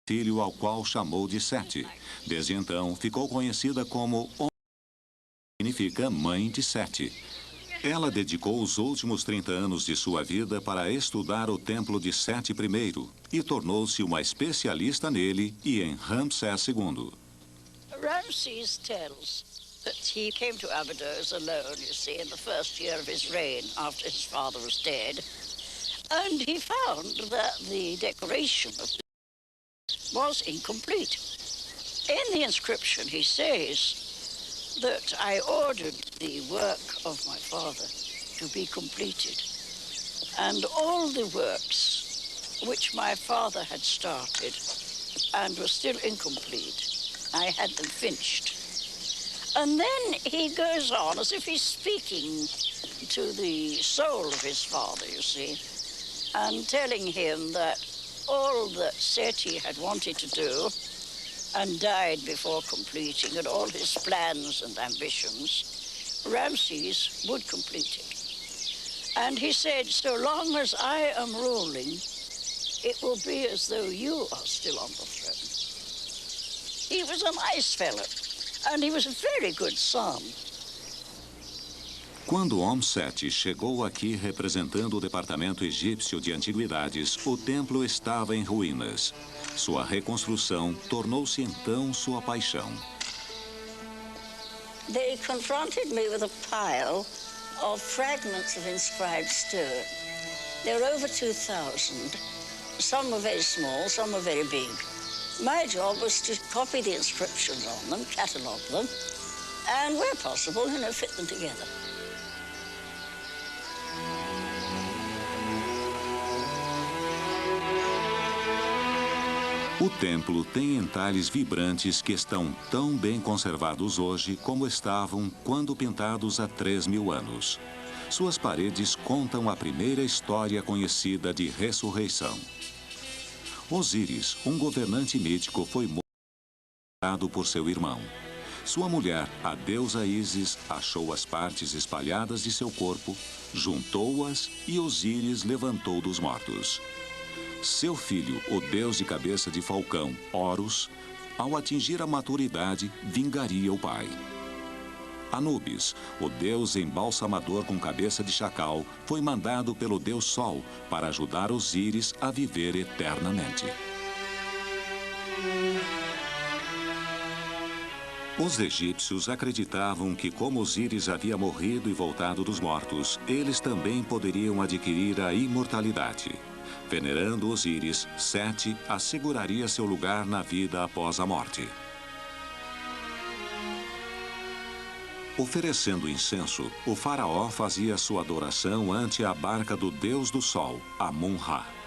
filho ao qual chamou de Sete. Desde então, ficou conhecida como Om, que significa mãe de Sete. Ela dedicou os últimos 30 anos de sua vida para estudar o templo de Sete I e tornou-se uma especialista nele e em Ramsés II. Ramses tells that he came to Abydos alone, you see, in the first year of his reign after his father was dead, and he found that the decoration of the was incomplete. In the inscription he says that I ordered the work of my father to be completed, and all the works which my father had started and were still incomplete, I had them finished. And then he goes on as if he's speaking to the soul of his father, you see, and telling him that all that Seti had wanted to do and died before completing, and all his plans and ambitions, Ramses would complete it. And he said, so long as I am ruling, it will be as though you are still on the throne. He was a nice fellow, and he was a very good son. Quando Om-Sete chegou aqui representando o Departamento Egípcio de Antiguidades, o templo estava em ruínas. Sua reconstrução tornou-se então sua paixão. They confronted me with a pile of fragments of inscribed stone. There were over 2,000. Some were very small, some were very big. My job was to copy the inscriptions on them, catalogue them, and where possible, fit them together. O templo tem entalhes vibrantes que estão tão bem conservados hoje como estavam quando pintados há 3.000 anos. Suas paredes contam a primeira história conhecida de ressurreição. Osíris, um governante mítico, foi morto por seu irmão. Sua mulher, a deusa Ísis, achou as partes espalhadas de seu corpo, juntou-as e Osíris levantou dos mortos. Seu filho, o deus de cabeça de falcão, Horus, ao atingir a maturidade, vingaria o pai. Anubis, o deus embalsamador com cabeça de chacal, foi mandado pelo deus Sol para ajudar Osíris a viver eternamente. Os egípcios acreditavam que, como Osíris havia morrido e voltado dos mortos, eles também poderiam adquirir a imortalidade. Venerando Osíris, Sete asseguraria seu lugar na vida após a morte. Oferecendo incenso, o faraó fazia sua adoração ante a barca do deus do sol, Amun-Ra.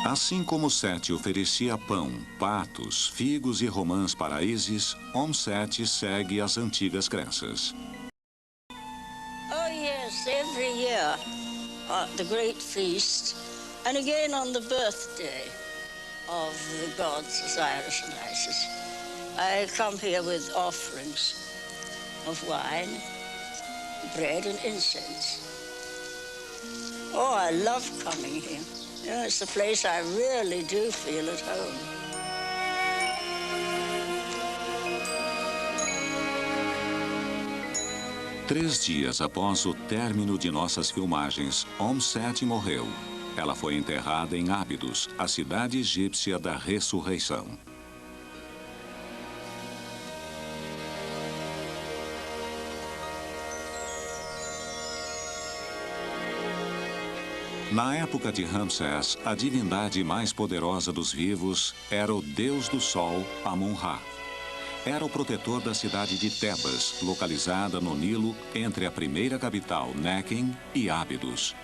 Assim como Sete oferecia pão, patos, figos e romãs para Ísis, Om-Sete segue as antigas crenças. Oh yes, every year at the great feast, and again on the birthday of the gods Osiris and Isis, I come here with offerings of wine, bread and incense. Oh, I love coming here. It's the place I really do feel at home. Três dias após o término de nossas filmagens, Om-Sete morreu. Ela foi enterrada em Ábidos, a cidade egípcia da ressurreição. Na época de Ramsés, a divindade mais poderosa dos vivos era o deus do sol, Amun-Ra. Era o protetor da cidade de Tebas, localizada no Nilo, entre a primeira capital, Nequim, e Ábidos.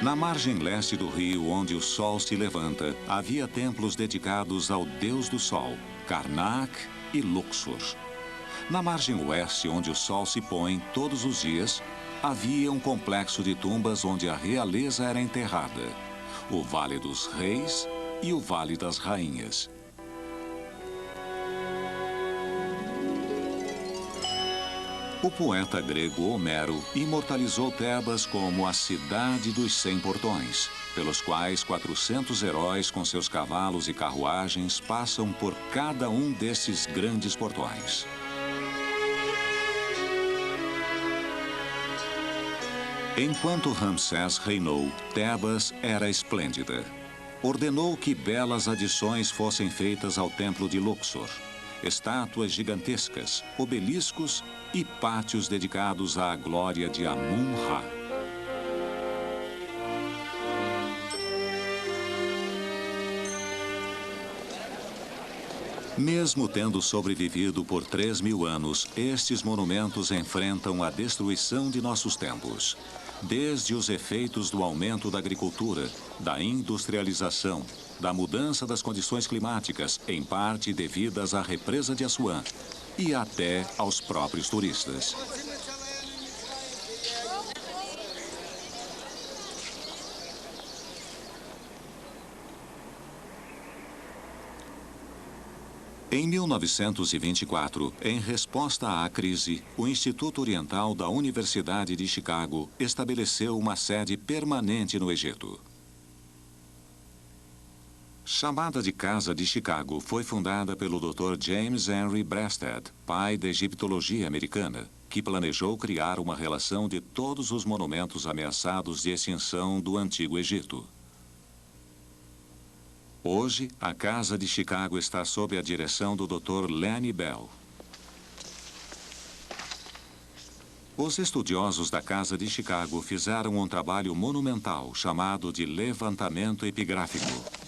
Na margem leste do rio, onde o sol se levanta, havia templos dedicados ao deus do sol, Karnak e Luxor. Na margem oeste, onde o sol se põe todos os dias, havia um complexo de tumbas onde a realeza era enterrada. o Vale dos Reis e o Vale das Rainhas. O poeta grego Homero imortalizou Tebas como a cidade dos 100 portões, pelos quais 400 heróis com seus cavalos e carruagens passam por cada um desses grandes portões. Enquanto Ramsés reinou, Tebas era esplêndida. Ordenou que belas adições fossem feitas ao templo de Luxor. Estátuas gigantescas, obeliscos e pátios dedicados à glória de Amun-Ra. Mesmo tendo sobrevivido por 3.000 anos, estes monumentos enfrentam a destruição de nossos tempos. Desde os efeitos do aumento da agricultura, da industrialização, da mudança das condições climáticas, em parte devidas à represa de Assuã, e até aos próprios turistas. Em 1924, em resposta à crise, o Instituto Oriental da Universidade de Chicago estabeleceu uma sede permanente no Egito. Chamada de Casa de Chicago, foi fundada pelo Dr. James Henry Breasted, pai da egiptologia americana, que planejou criar uma relação de todos os monumentos ameaçados de extinção do Antigo Egito. Hoje, a Casa de Chicago está sob a direção do Dr. Lenny Bell. Os estudiosos da Casa de Chicago fizeram um trabalho monumental chamado de levantamento epigráfico.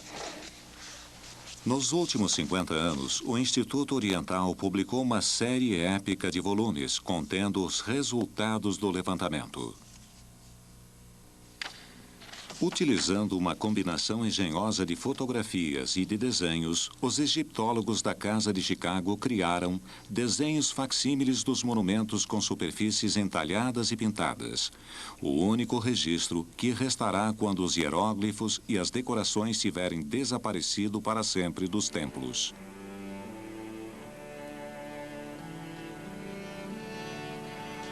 Nos últimos 50 anos, o Instituto Oriental publicou uma série épica de volumes contendo os resultados do levantamento. Utilizando uma combinação engenhosa de fotografias e de desenhos, os egiptólogos da Casa de Chicago criaram desenhos facsímiles dos monumentos com superfícies entalhadas e pintadas. O único registro que restará quando os hieróglifos e as decorações tiverem desaparecido para sempre dos templos.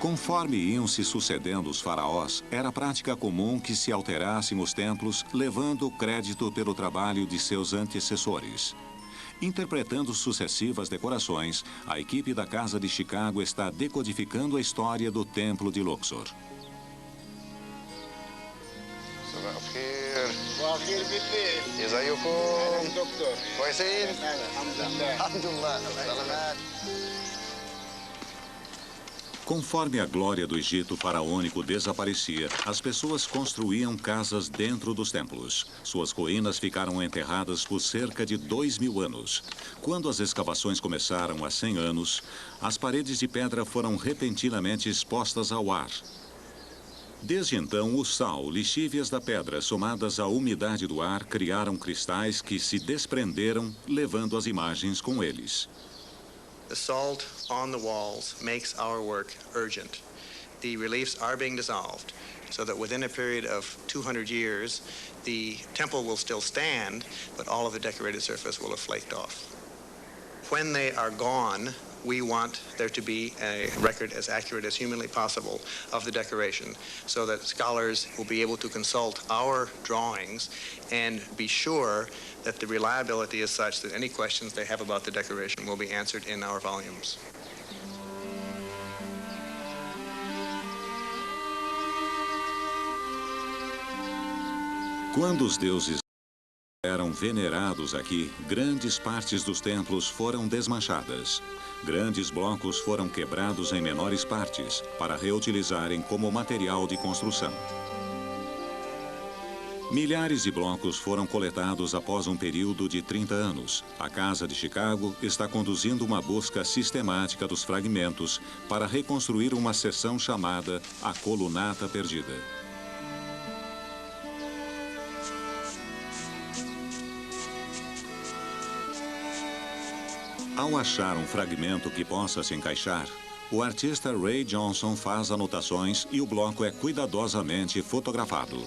Conforme iam se sucedendo os faraós, era prática comum que se alterassem os templos, levando o crédito pelo trabalho de seus antecessores. Interpretando sucessivas decorações, a equipe da Casa de Chicago está decodificando a história do Templo de Luxor. Conforme a glória do Egito faraônico desaparecia, as pessoas construíam casas dentro dos templos. Suas ruínas ficaram enterradas por cerca de 2.000 anos. Quando as escavações começaram há 100 anos, as paredes de pedra foram repentinamente expostas ao ar. Desde então, o sal, lixívias da pedra, somadas à umidade do ar, criaram cristais que se desprenderam, levando as imagens com eles. The salt on the walls makes our work urgent. The reliefs are being dissolved, so that within a period of 200 years, the temple will still stand, but all of the decorated surface will have flaked off. When they are gone, we want there to be a record as accurate as humanly possible of the decoration, so that scholars will be able to consult our drawings and be sure that the reliability is such that any questions they have about the decoration will be answered in our volumes. Quando os deuses eram venerados aqui, grandes partes dos templos foram desmanchadas. Grandes blocos foram quebrados em menores partes para reutilizarem como material de construção. Milhares de blocos foram coletados após um período de 30 anos. A Casa de Chicago está conduzindo uma busca sistemática dos fragmentos para reconstruir uma seção chamada a Colunata Perdida. Ao achar um fragmento que possa se encaixar, o artista Ray Johnson faz anotações e o bloco é cuidadosamente fotografado.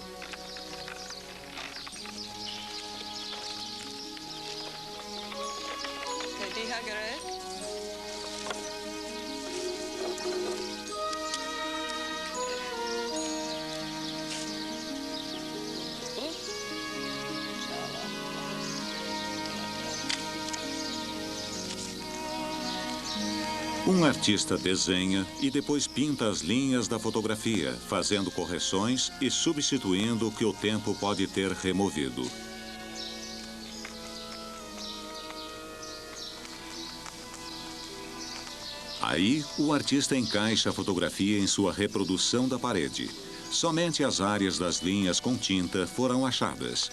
Um artista desenha e depois pinta as linhas da fotografia, fazendo correções e substituindo o que o tempo pode ter removido. Aí, o artista encaixa a fotografia em sua reprodução da parede. Somente as áreas das linhas com tinta foram achadas.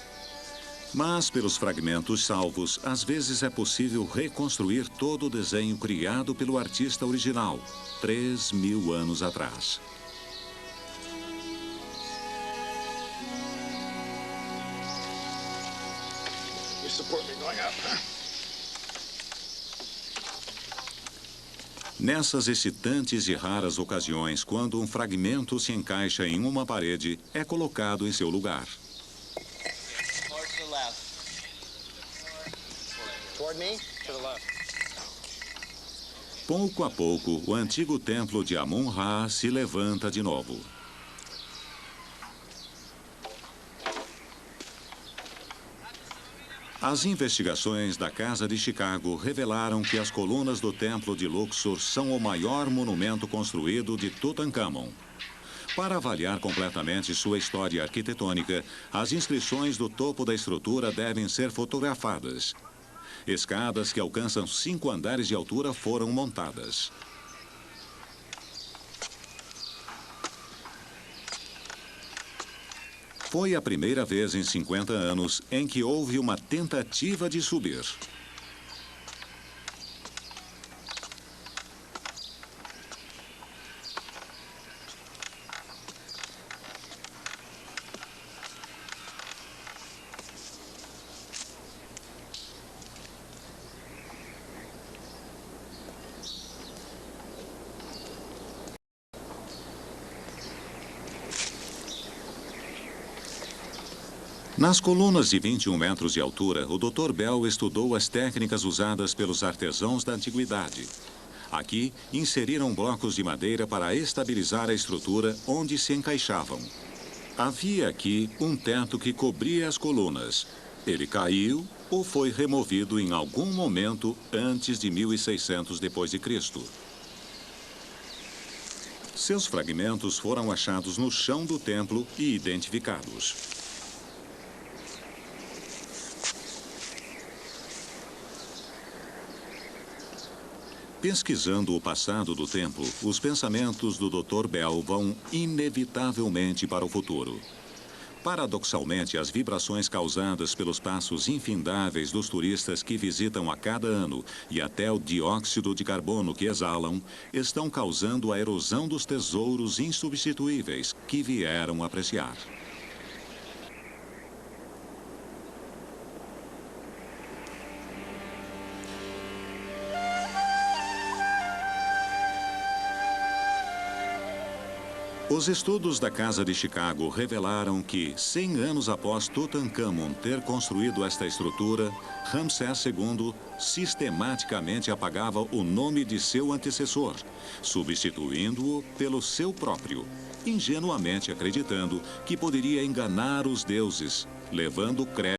Mas, pelos fragmentos salvos, às vezes é possível reconstruir todo o desenho criado pelo artista original, 3.000 anos atrás. Nessas excitantes e raras ocasiões, quando um fragmento se encaixa em uma parede, é colocado em seu lugar. Pouco a pouco, o antigo templo de Amun-Ra se levanta de novo. As investigações da Casa de Chicago revelaram que as colunas do templo de Luxor são o maior monumento construído de Tutankhamon. Para avaliar completamente sua história arquitetônica, as inscrições do topo da estrutura devem ser fotografadas. Escadas que alcançam 5 andares de altura foram montadas. Foi a primeira vez em 50 anos em que houve uma tentativa de subir. Nas colunas de 21 metros de altura, o Dr. Bell estudou as técnicas usadas pelos artesãos da antiguidade. Aqui, inseriram blocos de madeira para estabilizar a estrutura onde se encaixavam. Havia aqui um teto que cobria as colunas. Ele caiu ou foi removido em algum momento antes de 1600 d.C. Seus fragmentos foram achados no chão do templo e identificados. Pesquisando o passado do templo, os pensamentos do Dr. Bell vão inevitavelmente para o futuro. Paradoxalmente, as vibrações causadas pelos passos infindáveis dos turistas que visitam a cada ano e até o dióxido de carbono que exalam estão causando a erosão dos tesouros insubstituíveis que vieram apreciar. Os estudos da Casa de Chicago revelaram que, 100 anos após Tutankhamon ter construído esta estrutura, Ramsés II sistematicamente apagava o nome de seu antecessor, substituindo-o pelo seu próprio, ingenuamente acreditando que poderia enganar os deuses, levando crédito